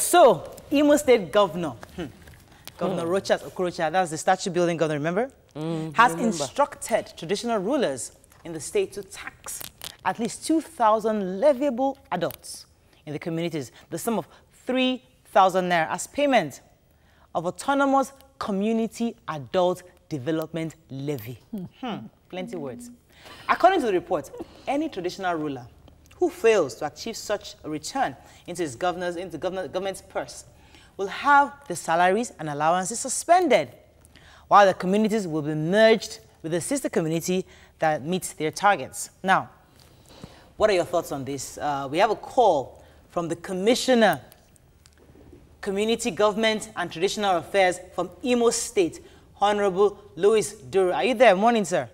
So, Imo State Governor, Governor Rochas, Okorocha, that's the statue building governor, remember? Has instructed traditional rulers in the state to tax at least 2,000 leviable adults in the communities, the sum of 3,000 naira as payment of autonomous community adult development levy. Plenty words. According to the report, any traditional ruler who fails to achieve such a return into his government's purse will have the salaries and allowances suspended, while the communities will be merged with the sister community that meets their targets. Now, what are your thoughts on this? We have a call from the Commissioner, Community Government and Traditional Affairs from Imo State, Honorable Louis Duru. Are you there? Morning, sir.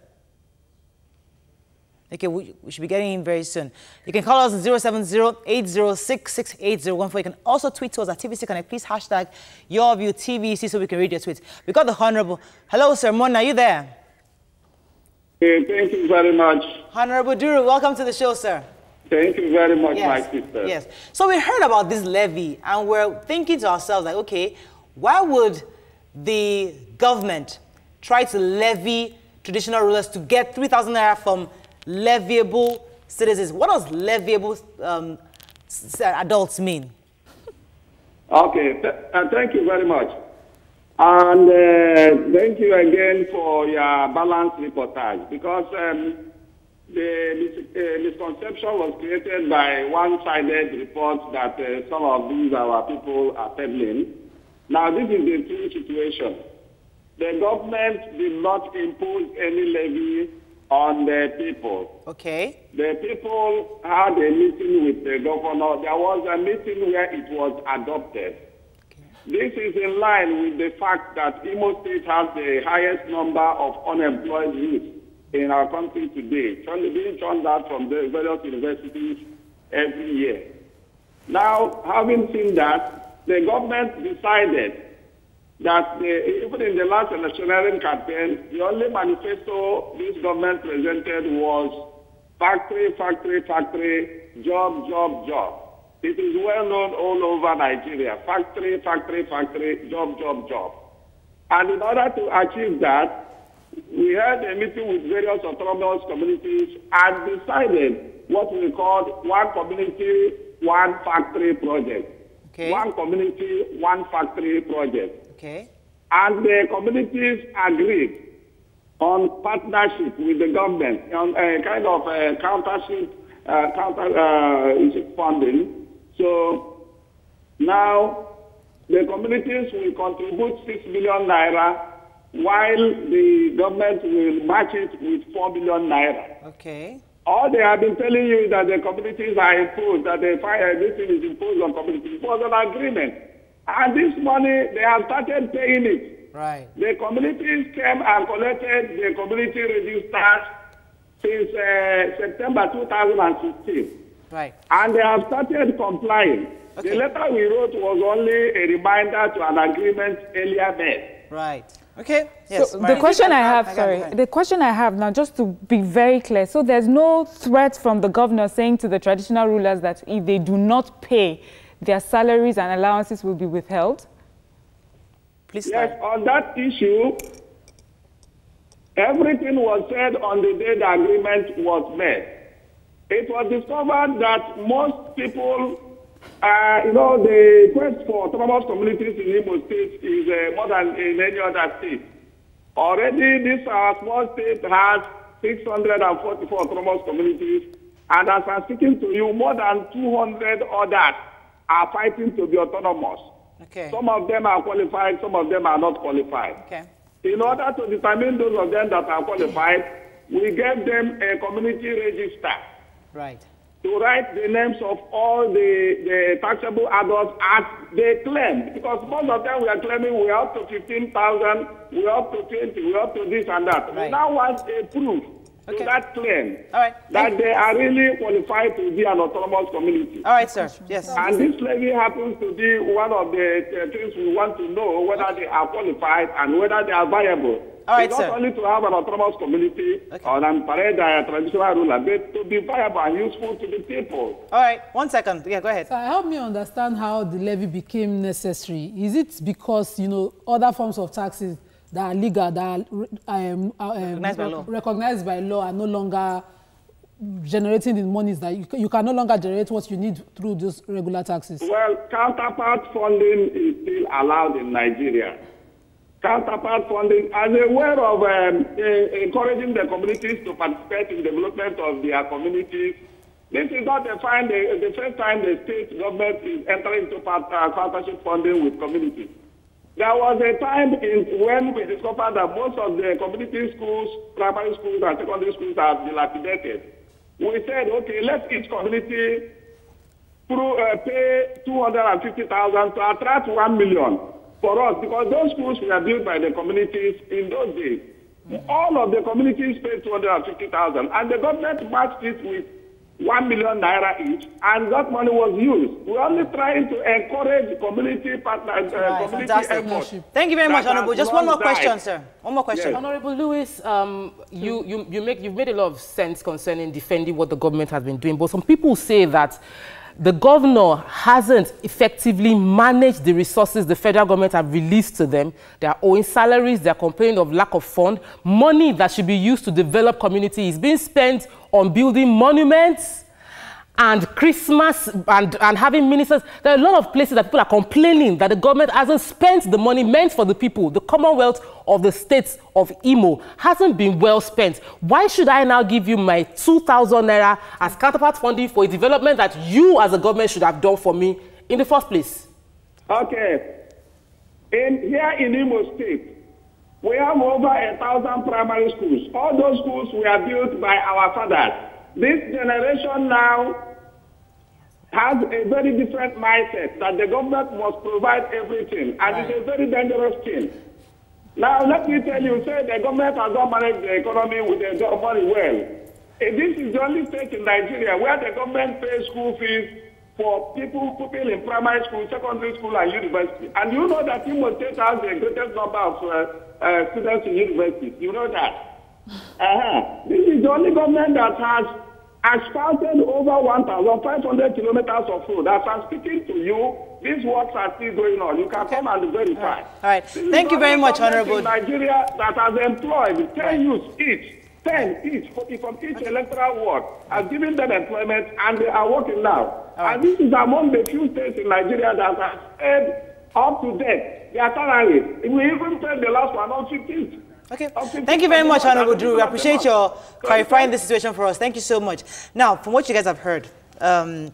Okay, we should be getting in very soon. You can call us on 070-806-6814. You can also tweet to us at TVC Connect. Please hashtag YourViewTVC so we can read your tweets. We got the Honorable. Hello, sir. Morning. Are you there? Hey, thank you very much. Honorable Duru, welcome to the show, sir. Thank you very much, my sister. Yes. So we heard about this levy, and we're thinking to ourselves, like, okay, why would the government try to levy traditional rulers to get 3,000 naira from leviable citizens? What does leviable adults mean? Okay, thank you very much. And thank you again for your balanced reportage, because the misconception was created by one-sided reports that some of these our people are peddling. Now, this is the true situation. The government did not impose any levy on the people. Okay. The people had a meeting with the governor. There was a meeting where it was adopted. Okay. This is in line with the fact that Imo State has the highest number of unemployed youth in our country today, being turned out from the various universities every year. Now, having seen that, the government decided that even in the last electioneering campaign, the only manifesto this government presented was factory, factory, factory, job, job, job. It is well known all over Nigeria. Factory, factory, factory, job, job, job. And in order to achieve that, we had a meeting with various autonomous communities and decided what we called one community, one factory project. Okay. One community, one factory project. Okay. And the communities agreed on partnership with the government on a kind of a funding. So now the communities will contribute 6 million naira, while the government will match it with 4 million naira. Okay. All they have been telling you is that the communities are imposed, that this thing is imposed on communities. It was an agreement. And this money, they have started paying it. Right. The communities came and collected the community registers since September 2016. Right. And they have started complying. Okay. The letter we wrote was only a reminder to an agreement earlier made. Right. Okay. Yes. So the question I have, the question I have now, just to be very clear, so there's no threat from the governor saying to the traditional rulers that if they do not pay, their salaries and allowances will be withheld? Please. Yes, on that issue, everything was said on the day the agreement was made. It was discovered that most people, the quest for autonomous communities in Imo State is more than in any other state. Already, this small state has 644 autonomous communities, and as I'm speaking to you, more than 200 others are fighting to be autonomous. Okay. Some of them are qualified, some of them are not qualified. Okay. In order to determine those of them that are qualified, we gave them a community register. Right. To write the names of all the taxable adults as they claim. Because most of them were claiming we're up to 15,000, we're up to 20, we're up to this and that. Right. We now want a proof to that claim that they are really qualified to be an autonomous community. All right, sir. Yes. And this levy happens to be one of the things we want to know, whether they are qualified and whether they are viable. All right, it's sir. not only to have an autonomous community or an traditional ruler, but to be viable and useful to the people. All right, 1 second. Yeah, go ahead. So help me understand how the levy became necessary. Is it because, you know, other forms of taxes that are legal, that are recognized by law are no longer generating the monies that you can no longer generate what you need through those regular taxes? Well, counterpart funding is still allowed in Nigeria. Counterpart funding as a way of encouraging the communities to participate in the development of their communities. This is not the first time the state government is entering into partnership funding with communities. There was a time when we discovered that most of the community schools, primary schools and secondary schools are dilapidated. We said, okay, let each community pay 250,000 to attract 1 million for us, because those schools were built by the communities in those days. All of the communities paid 250,000, and the government matched it with 1 million naira each, and that money was used. We're only trying to encourage community partners, community efforts. Thank you very much, Honorable. Just one more question, sir. One more question. Yes. Honorable Lewis, you've made a lot of sense concerning defending what the government has been doing, but some people say that the governor hasn't effectively managed the resources the federal government have released to them. They are owing salaries, they are complaining of lack of fund. Money that should be used to develop communities is being spent on building monuments and Christmas and having ministers. There are a lot of places that people are complaining that the government hasn't spent the money meant for the people. The Commonwealth of the states of Imo hasn't been well spent. Why should I now give you my 2,000 naira as counterpart funding for a development that you as a government should have done for me in the first place? Okay. Here in Imo State, we have over 1,000 primary schools. All those schools were built by our fathers. This generation now has a very different mindset that the government must provide everything, and it's a very dangerous thing. Now, let me tell you, say the government has not managed the economy with the money well. This is the only state in Nigeria where the government pays school fees for people in primary school, secondary school, and university. And you know that Imo State has the greatest number of students in universities. You know that. This is the only government that has asphalted over 1,500 kilometers of road. As I'm speaking to you, these works are still going on. You can come and verify. All right. Thank you very much, Honorable. In Nigeria that has employed 10 youths each, 10 each, from each electoral ward, has given them employment, and they are working now. And this is among the few states in Nigeria that have paid up to date their salaries. We even paid the last one on 15th. Okay. Thank you very much, Honorable Drew. We appreciate your clarifying the situation for us. Thank you so much. Now, from what you guys have heard, I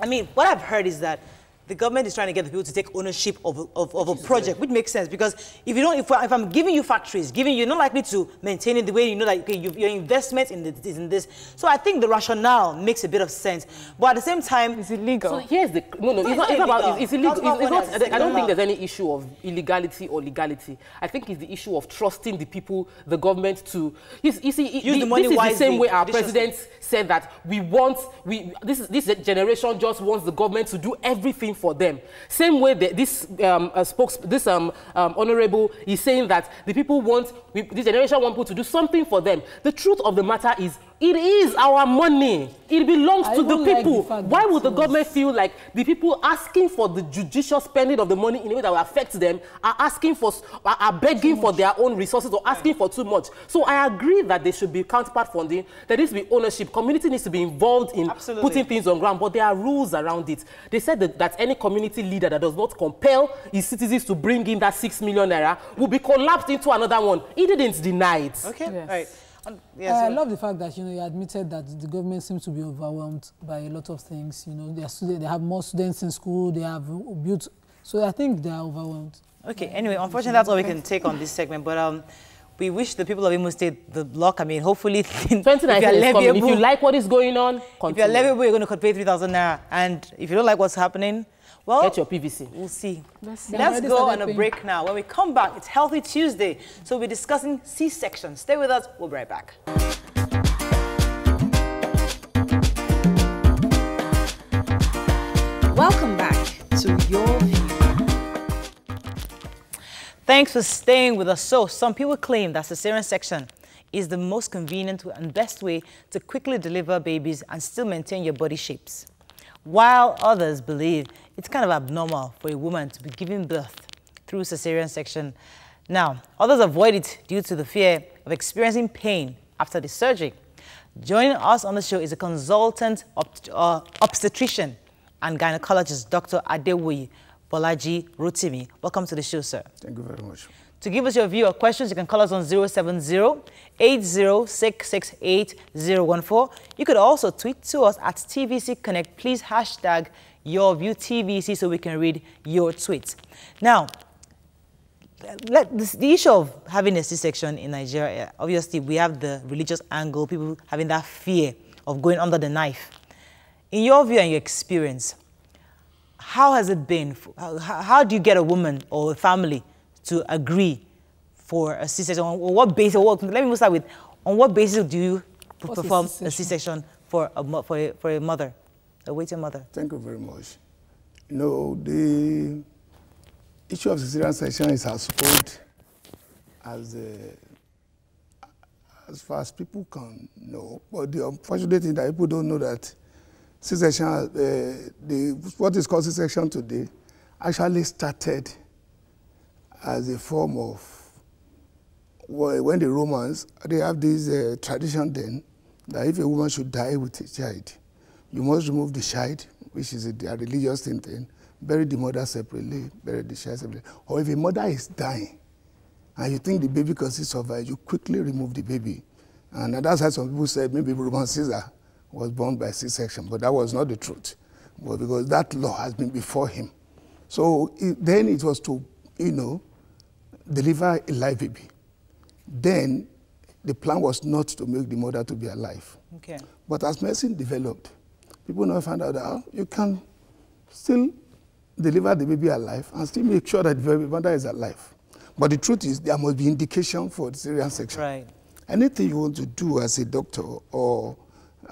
mean, what I've heard is that the government is trying to get the people to take ownership of a project, which makes sense, because if you don't, if I'm giving you factories, you're not likely to maintain it the way you know, like, okay, your investment in this. So I think the rationale makes a bit of sense, but at the same time, it's illegal. So here's the it's illegal. I don't think there's any issue of illegality or legality. I think it's the issue of trusting the people, the government to use the money wisely. This is the same way our president said that this generation just wants the government to do everything for them. Same way that this honorable is saying that the people this generation want people to do something for them. The truth of the matter is, it is our money. It belongs to the people. Why would the government feel like the people asking for the judicious spending of the money in a way that will affect them are begging for their own resources or asking for too much? So I agree that there should be counterpart funding. There needs to be ownership. Community needs to be involved in putting things on ground, but there are rules around it. They said that any community leader that does not compel his citizens to bring in that 6 million naira will be collapsed into another one. He didn't deny it. Okay. Yes. All right. I love the fact that, you know, you admitted that the government seems to be overwhelmed by a lot of things. You know, they have more students in school, they have built, so I think they are overwhelmed. Okay, anyway, unfortunately, that's all we can take on this segment, but we wish the people of Imo State the luck. I mean, hopefully, 2019 is coming. If you like what is going on, continue. If you're Leviable, you're going to pay 3,000 naira, and if you don't like what's happening, well, get your PVC. We'll see. Let's go on a break now. When we come back, it's Healthy Tuesday. So we'll be discussing C-section. Stay with us. We'll be right back. Welcome back to Your View. Thanks for staying with us. So, some people claim that cesarean section is the most convenient and best way to quickly deliver babies and still maintain your body shapes, while others believe it's kind of abnormal for a woman to be giving birth through cesarean section. Now, others avoid it due to the fear of experiencing pain after the surgery. Joining us on the show is a consultant obstetrician and gynecologist, Dr. Adewoye Bolaji Rotimi. Welcome to the show, sir. Thank you very much. To give us your view or questions, you can call us on 070-8066-8014. You could also tweet to us at TVC Connect. Please hashtag your view TVC so we can read your tweets. Now, the issue of having a C-section in Nigeria, obviously we have the religious angle, people having that fear of going under the knife. In your view and your experience, how has it been? How do you get a woman or a family to agree for a C-section? On what basis? Let me start with, on what basis do you perform a C-section for a mother, a waiting mother? Thank you very much. You know, the issue of cesarean section is as old as far as people can know. But the unfortunate thing that people don't know that C-section, what is called C-section today, actually started as a form of, when the Romans, they have this tradition then, that if a woman should die with a child, you must remove the child, which is a religious thing, bury the mother separately, bury the child separately. Or if a mother is dying, and you think the baby can still survive, you quickly remove the baby. And that's why some people said maybe Roman Caesar was born by C-section, but that was not the truth. But because that law has been before him. So then it was to, deliver a live baby. Then the plan was not to make the mother to be alive. Okay. But as medicine developed, people now found out that you can still deliver the baby alive and still make sure that the mother is alive. But the truth is there must be indication for the cesarean section. Right. Anything you want to do as a doctor or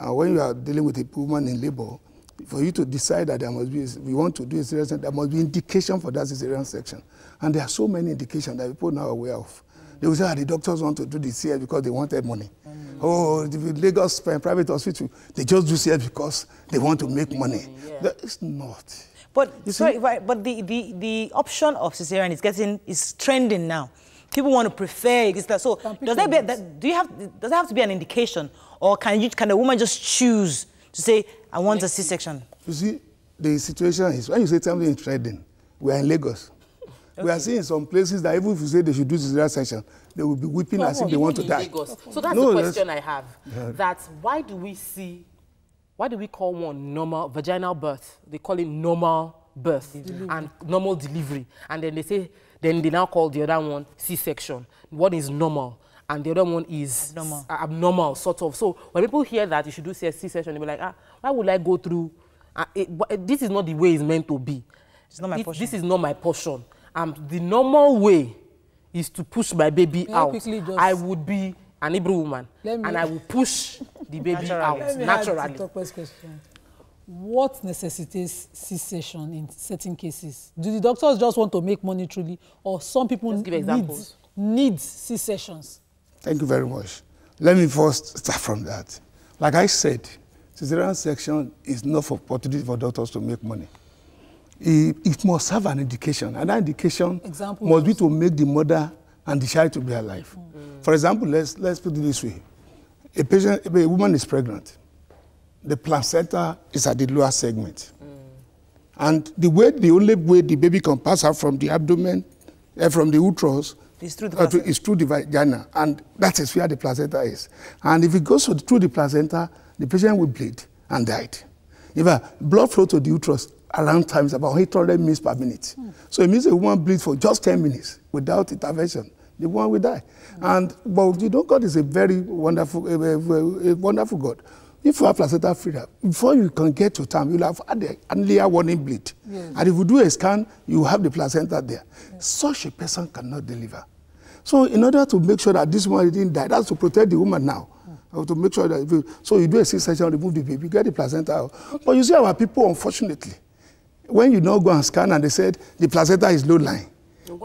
when you are dealing with a woman in labor, for you to decide that there must be, we want to do a cesarean section, there must be indication for that cesarean section. And there are so many indications that people are now aware of. They will say, the doctors want to do the CS because they wanted money. Oh, the Lagos private hospital, they just do CS because they want to make money. It's not. But sorry, but the option of cesarean is trending now. People want to prefer it. So does it have to be an indication, or can a woman just choose to say, I want a C-section? You see, the situation is when you say something is trending, we are in Lagos. Okay. We are seeing some places that even if you say they should do cesarean section, they will be weeping as if they want to die. Lagos. So that's the question I have. That why do we call one normal vaginal birth? They call it normal birth and normal delivery. And then they now call the other one C-section. One is normal and the other one is abnormal, sort of. So when people hear that you should do C-section, they'll be like, why would I go through? This is not the way it's meant to be. It's not my portion. This is not my portion. The normal way is to push my baby out. I would be an Hebrew woman and I will push the baby out naturally. What necessitates C-section in certain cases? Do the doctors just want to make money truly, or some people need C-sections? Thank you very much. Let me first start from that. Like I said, cesarean section is not for opportunity for doctors to make money. It must have an indication, and that indication must be to make the mother and the child to be alive. For example, let's put it this way. A woman is pregnant. The placenta is at the lower segment. And the only way the baby can pass out from the abdomen, from the uterus, is through the vagina. And that is where the placenta is. And if it goes through the placenta, the patient will bleed and die. In fact, blood flow to the uterus around time is about 800 minutes per minute. So it means a woman bleeds for just 10 minutes without intervention. The woman will die. But God is a very wonderful, wonderful God. If you have placenta failure, before you can get to time, you'll have had an earlier warning bleed. Yes. And if you do a scan, you have the placenta there. Yes. Such a person cannot deliver. So in order to make sure that this woman didn't die, that's to protect the woman now. To make sure that so you do a C-section, remove the baby, get the placenta out. But you see our people, unfortunately, when you now go and scan and they said the placenta is low lying,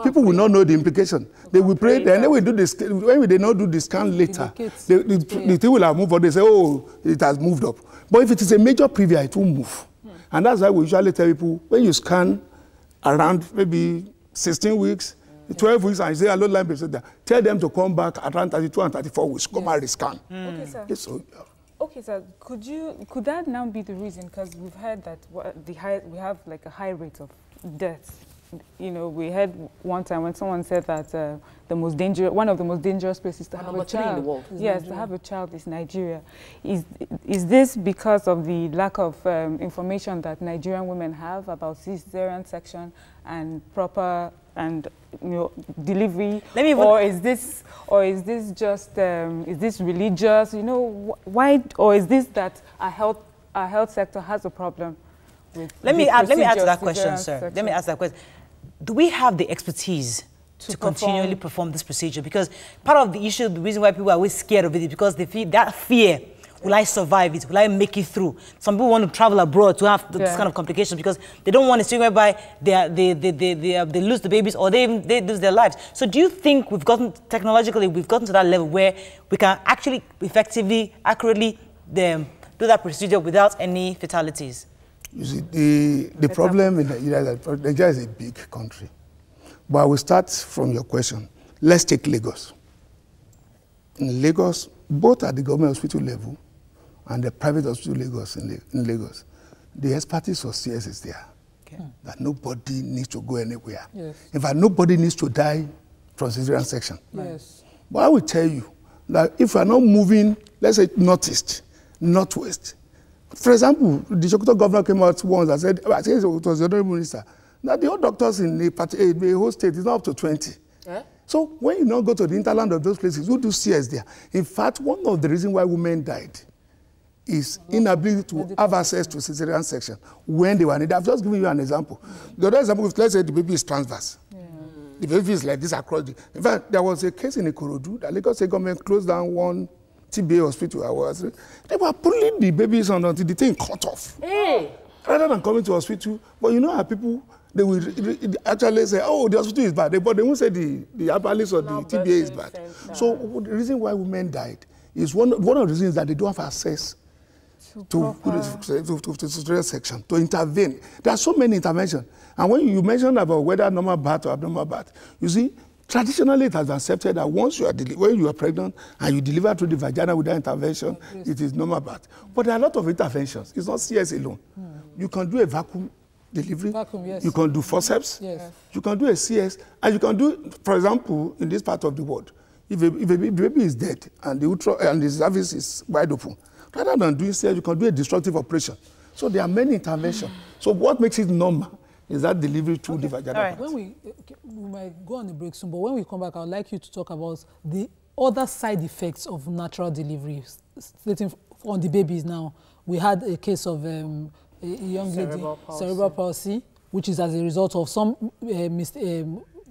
People will not know the implication. They will pray, then they will do this. When they not do the scan later, the thing will have moved on. They say, oh, it has moved up. But if it is a major previa, it will move. And that's why we usually tell people, when you scan around maybe 16 weeks, 12 weeks, and you say, hello, line patient, tell them to come back around 32 and 34 weeks, come and rescan. Okay, sir. Yes, so, okay, sir. Could that now be the reason? Because we've heard that we have like a high rate of deaths. You know, we heard one time when someone said that one of the most dangerous places to have a child in the world. Yes, to have a child is Nigeria. Is this because of the lack of information that Nigerian women have about cesarean section and proper delivery? Or is this just is this religious? You know, why? Or is this that our health sector has a problem? Let me add to that question, sir. Let me ask that question. Do we have the expertise to continually perform this procedure? Because part of the issue, the reason why people are always scared of it is because they feel that fear. Will I survive it? Will I make it through? Some people want to travel abroad to have this kind of complications because they don't want to see whereby they lose the babies or they lose their lives. So do you think we've gotten to that level where we can actually effectively, accurately do that procedure without any fatalities? You see, the problem in Nigeria is that Nigeria is a big country. But I will start from your question. Let's take Lagos. In Lagos, both at the government hospital level and the private hospital in Lagos, the expertise of CS is there. Okay. That nobody needs to go anywhere. Yes. In fact, nobody needs to die from cesarean section. Yes. But I will tell you that if we are not moving, let's say northeast, northwest. For example, the Sokoto governor came out once and said, I think it was the honorable minister, that the old doctors in the whole state is not up to 20. Yeah? So when you now go to the hinterland of those places, who do CS there? In fact, one of the reasons why women died is inability to have access to cesarean section when they were needed. I've just given you an example. The other example is, let's say the baby is transverse. Yeah. The baby is like this across the... In fact, there was a case in Ikorodu that Lagos State government closed down one TBA hospital. They were pulling the babies on until the thing cut off. Hey. Rather than coming to hospital, but you know how people, they will actually say, oh, the hospital is bad, but they won't say the apparatus or the TBA is bad. So the reason why women died is one of the reasons that they don't have access to cesarean section, to intervene. There are so many interventions. And when you mentioned about whether normal birth or abnormal birth, you see, traditionally, it has been accepted that once you are when you are pregnant and you deliver through the vagina without intervention, it is normal birth. But there are a lot of interventions. It's not CS alone. You can do a vacuum delivery. You can do forceps. You can do a CS. And you can do, for example, in this part of the world, if a baby is dead and the cervix is wide open, rather than doing CS, you can do a destructive operation. So there are many interventions. So what makes it normal is that delivery through the vagina. Right. When we might go on a break soon, but when we come back, I would like you to talk about the other side effects of natural delivery. Stating on the babies now, we had a case of a young lady, cerebral palsy, which is as a result of some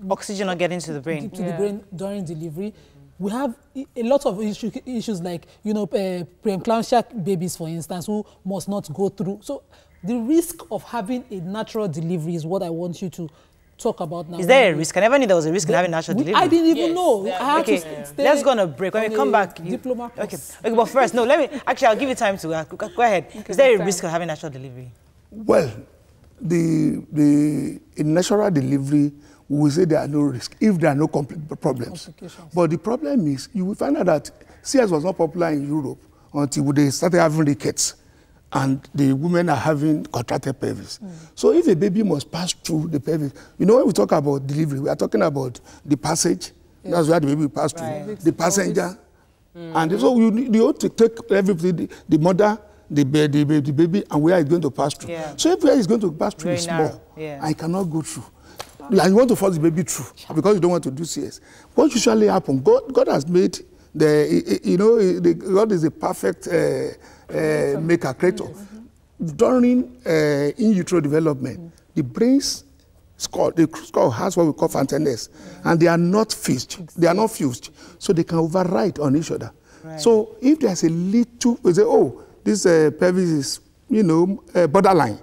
oxygen not getting to the brain. To the brain during delivery. We have a lot of issues like, you know, preeclampsia babies, for instance, who must not go through. So the risk of having a natural delivery is what I want you to talk about now. Is there a risk? I never knew there was a risk in having natural delivery. I didn't even know. I had to stay. Let's go on a break. When we come back, diploma course. Okay, but first, no, I'll give you time to go ahead. Is there a risk of having natural delivery? Well, in natural delivery, we will say there are no risks if there are no problems. But the problem is, you will find out that CS was not popular in Europe until they started having rickets and the women are having contracted pelvis. So if a baby must pass through the pelvis, you know, when we talk about delivery, we are talking about the passage. That's where the baby will pass through. The passenger. And so you have to take everything, the mother, the baby, and where it's going to pass through. So if where it's going to pass through is small, I cannot go through. Like you want to force the baby through because you don't want to do CS. What usually happens, God has made God is a perfect maker, creator. During in utero development, the brain's skull has what we call fontanelles, and they are not fused. They are not fused, so they can override on each other. So if there's a little, we say, oh, this pelvis is, borderline.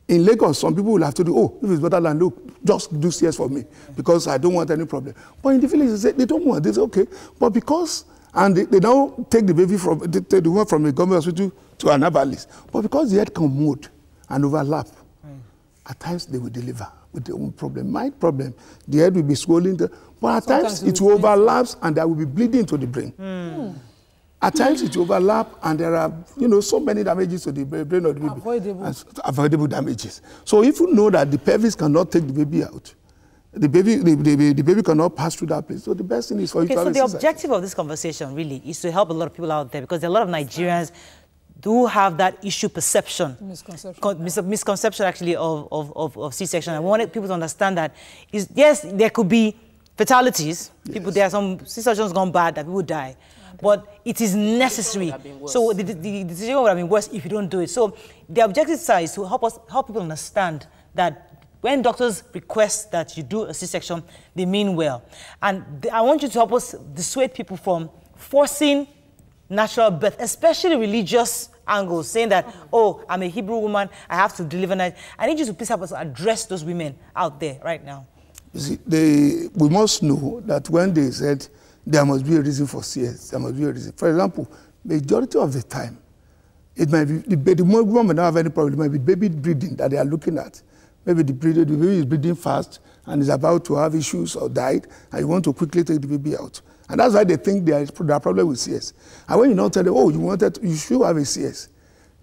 In Lagos, some people will have to do, oh, if it's better than, look, just do CS for me because I don't want any problem. But in the village, they don't want. They say, okay. But because, and they now take the baby from, take the one from a government hospital to an herbalist. But because the head can mold and overlap, at times they will deliver with their own problem. My problem, the head will be swollen, but at times it will overlap and there will be bleeding to the brain. At times it overlap and there are, so many damages to the brain of the baby. Avoidable damages. So if you know that the pelvis cannot take the baby out, the baby cannot pass through that place. So the best thing is for you to have a So the objective of this conversation really is to help a lot of people out there, because there are a lot of Nigerians do have that issue perception. Misconception actually of C-section. I wanted people to understand that, yes, there could be fatalities. Yes. There are some C-sections gone bad that people die. But it is necessary. So the decision would have been worse if you don't do it. So the objective side is to help people understand that when doctors request that you do a C-section, they mean well. And I want you to help us dissuade people from forcing natural birth, especially religious angles, saying that, oh, I'm a Hebrew woman, I have to deliver now. I need you to please help us address those women out there right now. You see, we must know that when they said there must be a reason for CS, there must be a reason. For example, majority of the time, it might be, the woman may not have any problem, it might be baby breathing that they are looking at. Maybe the baby is breathing fast and is about to have issues or died, and you want to quickly take the baby out. And that's why they think there are problem with CS. And when you now tell them, oh, you should have a CS,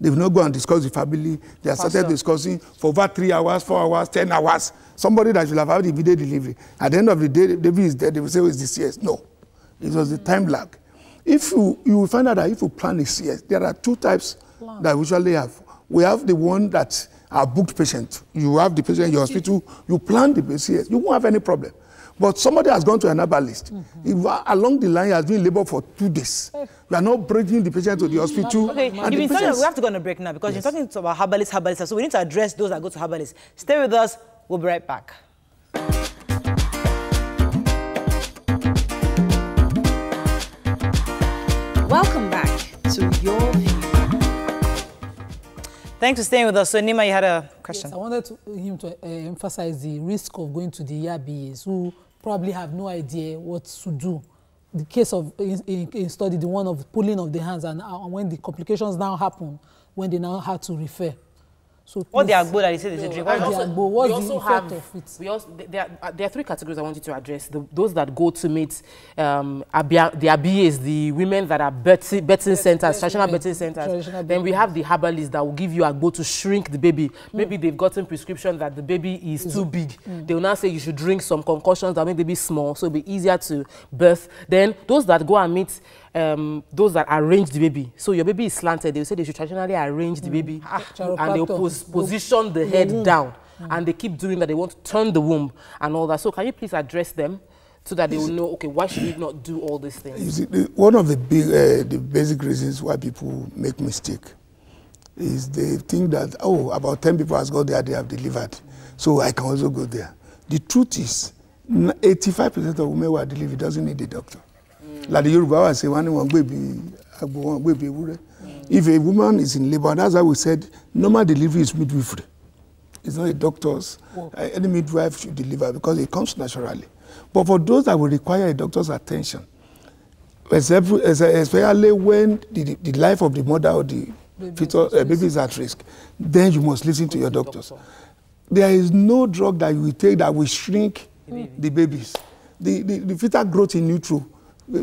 they will not go and discuss the family. They have started discussing for over 3 hours, 4 hours, 10 hours. Somebody that should have had the immediate delivery. At the end of the day, the baby is dead. They will say, oh, it's the CS. No, it was the time lag. If you will find out that if you plan a CS, there are 2 types that we usually have. We have the one that are booked patient. You have the patient in your hospital, you plan the CS, you won't have any problem. But somebody has gone to an herbalist. If along the line he has been in labor for 2 days. We are not bringing the patient to the hospital. Okay, we have to go on a break now because you're talking about herbalists. So we need to address those that go to herbalists. Stay with us. We'll be right back. Welcome back to Your View. Thanks for staying with us. So, Nima, you had a question. Yes, I wanted him to emphasize the risk of going to the ERBAs who probably have no idea what to do. The case of in study, the one of pulling of the hands, and when the complications now happen, when they now have to refer. So what the agbo that they say they drink? What's the effect of it? There are 3 categories I want you to address. Those that go to meet the ABAs, the women that are birthing centers, traditional birthing centers. Then we have the herbalists that will give you agbo to shrink the baby. Maybe they've gotten prescription that the baby is too big. They will now say you should drink some concoctions that make the baby small, so it'll be easier to birth. Then those that go and meet those that arrange the baby. So your baby is slanted. They will say they should traditionally arrange the baby and they will position the head down. And they keep doing that. They want to turn the womb and all that. So can you please address them so that they will know, okay, why should we not do all these things? You see, one of the basic reasons why people make mistake is they think that, oh, about 10 people has gone there, they have delivered. So I can also go there. The truth is, 85% of women who are delivered doesn't need a doctor. Like the Yoruba say, one baby. If a woman is in labor, that's why we said normal delivery is midwifery. It's not a doctor's. Any midwife should deliver because it comes naturally. But for those that will require a doctor's attention, especially when the life of the mother or the baby is at risk, then you must listen to your doctors. There is no drug that you will take that will shrink the babies. The fetal growth in utero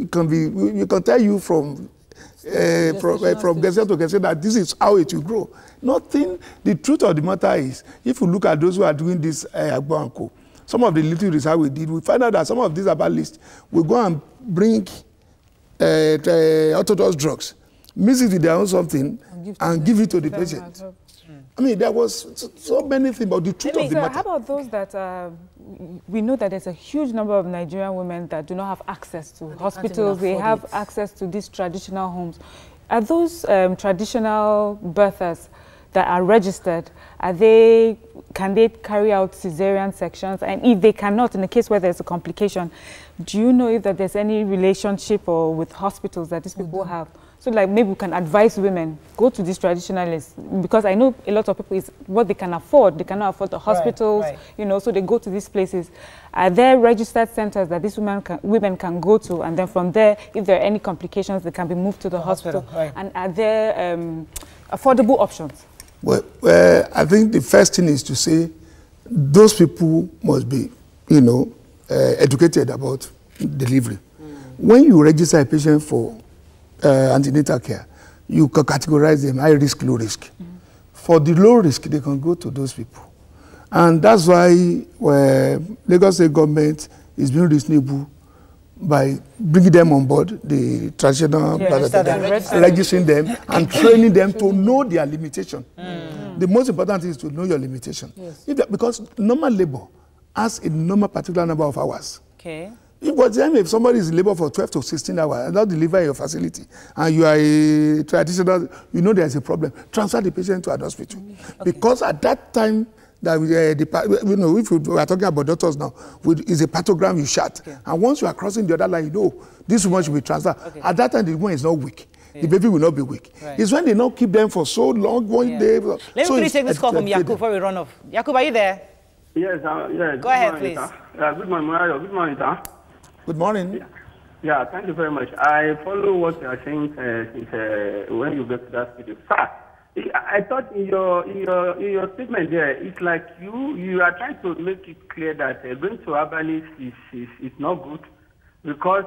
can be, we can tell you from gestation to gestation that this is how it will grow. Nothing. The truth of the matter is, if you look at those who are doing this Agbo and Co, some of the little research we did, we find out that some of these herbalists will go and bring orthodox drugs, mix it with their own something, and give it to the patient. I mean, there was so many things, but the truth of the matter. How about those that we know that there's a huge number of Nigerian women that do not have access to hospitals, they have access to these traditional homes. Are those traditional birthers that are registered, can they carry out cesarean sections? And if they cannot, in the case where there's a complication, do you know if that there's any relationship or with hospitals that these people have So like maybe we can advise women, go to these traditionalists, because I know a lot of people is what they can afford. They cannot afford the hospitals, you know, so they go to these places. Are there registered centers that these women can go to, and then from there, if there are any complications, they can be moved to the hospital? And are there affordable options? Well, I think the first thing is to say those people must be, you know, educated about delivery. When you register a patient for antenatal care, you can categorize them high risk, low risk. For the low risk, they can go to those people. And that's why Lagos State government is being reasonable by bringing them on board, the traditional, registering them and training them to know their limitation. The most important thing is to know your limitation. Because normal labor has a normal particular number of hours. If somebody is in labor for 12 to 16 hours and not deliver in your facility, and you are a traditional, you know there's a problem, transfer the patient to an hospital. Because at that time, that you know, if we are talking about doctors now, is a pathogram you shot. And once you are crossing the other line, you know, this woman should be transferred. At that time, the woman is not weak. The baby will not be weak. It's when they not keep them for so long, one day. Let me take this call from Yakub before we run off. Yakub, are you there? Yes, yes. Go ahead, please. Good morning, Mario. Good morning, sir. Good morning. Yeah, thank you very much. I follow what you are saying since when you get to that video. Sir, I thought in your statement there, it's like you are trying to make it clear that going to herbalist is not good, because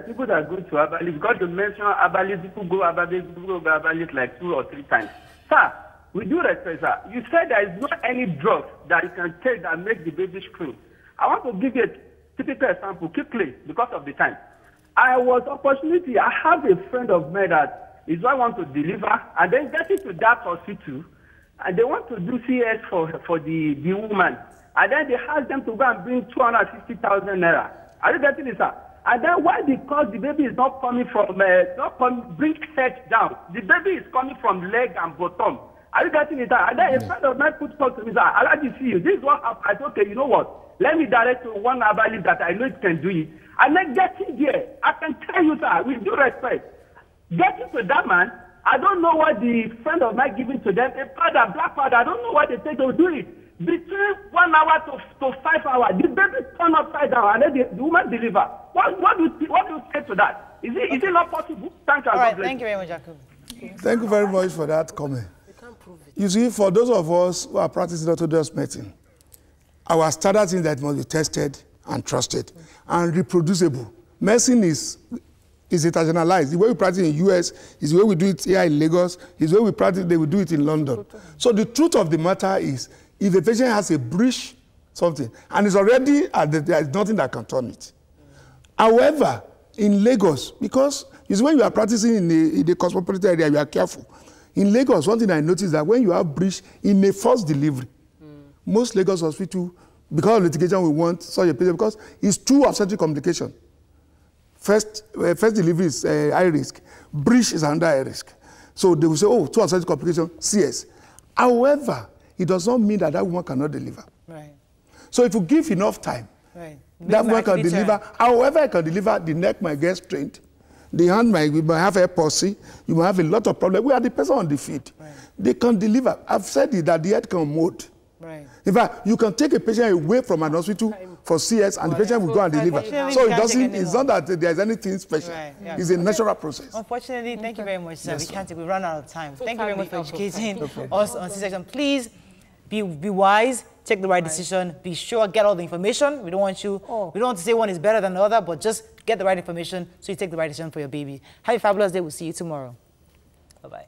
people that go to herbalist, because you mentioned herbalist, people go herbalist like 2 or 3 times. Sir, with due respect, sir, you said there is not any drug that you can take that makes the baby scream. I want to give you a typical example quickly because of the time. I have a friend of mine that his wife wants to deliver, and then getting to that hospital, and they want to do CS for the woman, and then they ask them to go and bring 260,000 naira. Are you getting this, sir? And then why? Because the baby is not coming from bring head down. The baby is coming from leg and bottom. Are you getting it? And then a friend of mine put talk to me, sir, I like to see you. This is what I said, okay, you know what? Let me direct to one herbalist that I know it can do it. And then getting there, I can tell you, sir, with due respect, getting to that man, I don't know what the friend of mine giving to them, a powder, black powder, I don't know what they take to do it. Between 1 hour to 5 hours, the baby turn upside down and then the woman deliver. What do you say to that? Is it not possible? Thank you. All right, thank you very much, Jacob. Thank you very much for that comment. You see, for those of us who are practicing orthodox medicine, our standard is that it must be tested and trusted and reproducible. Medicine is internationalized. The way we practice in the US is the way we do it here in Lagos, is the way we practice, they will do it in London. So the truth of the matter is, if the patient has a breach, something, and it's already, there is nothing that can turn it. However, in Lagos, because it's when you are practicing in the cosmopolitan area, you are careful. In Lagos, one thing I noticed is that when you have breach in a first delivery, most Lagos hospitals, because of litigation, we want such a patient, because it's 2 obstetric complications. First delivery is high risk. Breach is under high risk. So they will say, oh, 2 obstetric complications, CS. However, it does not mean that that woman cannot deliver. Right. So if you give enough time, that woman can deliver. However, I can deliver, the neck might get strained. The hand might have a palsy. You might have a lot of problems. We are the person on the feet. Right. They can deliver. I've said it, that the head can mold. Right. In fact, you can take a patient away from an hospital for CS and the patient will go and deliver. So it's not that there's anything special. Right. Yeah. It's a natural process. Unfortunately, thank you very much, sir. Yes, we run out of time. Thank you very much for educating us on C-section. Please be wise, take the right decision, be sure, get all the information. We don't want to say one is better than the other, but just get the right information so you take the right decision for your baby. Have a fabulous day. We'll see you tomorrow. Bye-bye.